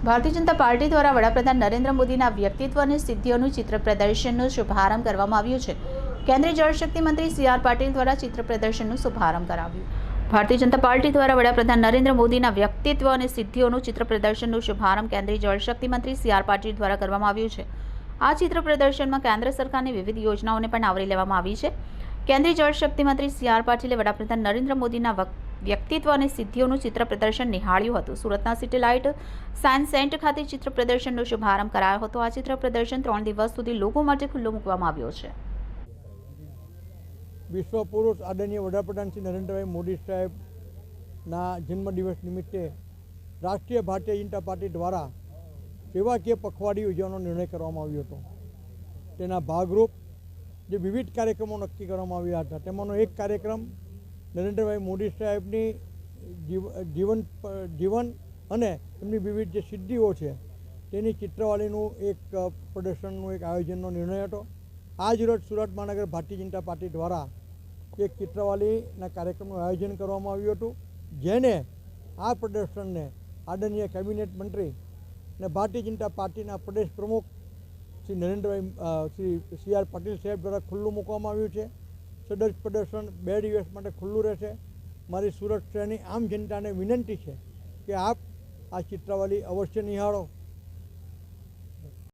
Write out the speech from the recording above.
Bharatiya Janata party દ્વારા વડાપ્રધાન નરેન્દ્ર મોદીના વ્યક્તિત્વ અને સિદ્ધિઓનું ચિત્ર પ્રદર્શનનો શુભારંભ કરવામાં આવ્યો છે। કેન્દ્રીય જળશક્તિ મંત્રી સી.આર. પાટીલ દ્વારા ચિત્ર પ્રદર્શનનો શુભારંભ કરાવ્યો। ભારતીય જનતા પાર્ટી દ્વારા વડાપ્રધાન નરેન્દ્ર મોદીના વ્યક્તિત્વ અને સિદ્ધિઓનું ચિત્ર પ્રદર્શનનો શુભારંભ કેન્દ્રીય જળશક્તિ મંત્રી સી.આર. પાટીલ દ્વારા કરવામાં આવ્યો છે। આ ચિત્ર પ્રદર્શનમાં કેન્દ્ર સરકારની વિવિધ યોજનાઓને પણ આવરી લેવામાં આવી છે। કેન્દ્રીય જળશક્તિ મંત્રી સી.આર. પાટીલે વડાપ્રધાન નરેન્દ્ર મોદીના વ્યક્તિત્વ અને સિદ્ધિઓનું ચિત્ર પ્રદર્શન નિહાળ્યું હતું। સુરતના સિટીલાઇટ સાયન્સ સેન્ટર ખાતે ચિત્ર પ્રદર્શનનો શુભારંભ કરાયો હતો। આ ચિત્ર પ્રદર્શન 3 દિવસ સુધી લોકો માટે ખુલ્લો મૂકવામાં આવ્યો છે। વિશ્વ પુરુષ આદરણીય વડાપ્રધાન શ્રી નરેન્દ્રભાઈ મોદી સાહેબના જન્મદિવસ નિમિત્તે રાષ્ટ્રીય ભારતીય જનતા પાર્ટી દ્વારા સેવાકીય પખવાડિયું યોજવાનો નિર્ણય કરવામાં આવ્યો હતો। તેના ભાગરૂપ જે વિવિધ કાર્યક્રમો નક્કી કરવામાં આવ્યા હતા તેમાંનો એક કાર્યક્રમ નરેન્દ્રભાઈ મોદી સાહેબની જીવન અને એમની વિવિધ જે સિદ્ધિઓ છે તેની ચિત્રવાળીનું એક પ્રદર્શનનું એક આયોજનનો નિર્ણય હતો। આજ રોજ સુરત મહાનગર ભારતીય જનતા પાર્ટી દ્વારા એક ચિત્રવાળીના કાર્યક્રમનું આયોજન કરવામાં આવ્યું હતું, જેને આ પ્રદર્શનને આદરણીય કેબિનેટ મંત્રી અને ભારતીય જનતા પાર્ટીના પ્રદેશ પ્રમુખ શ્રી શ્રી સી.આર. પાટીલ સાહેબ દ્વારા ખુલ્લું મૂકવામાં આવ્યું છે। સદર પ્રદર્શન 2 દિવસ માટે ખુલ્લું રહેશે। મારી સુરત શહેરની આમ જનતાને વિનંતી છે કે આપ આ ચિત્રવાળી અવશ્ય નિહાળો।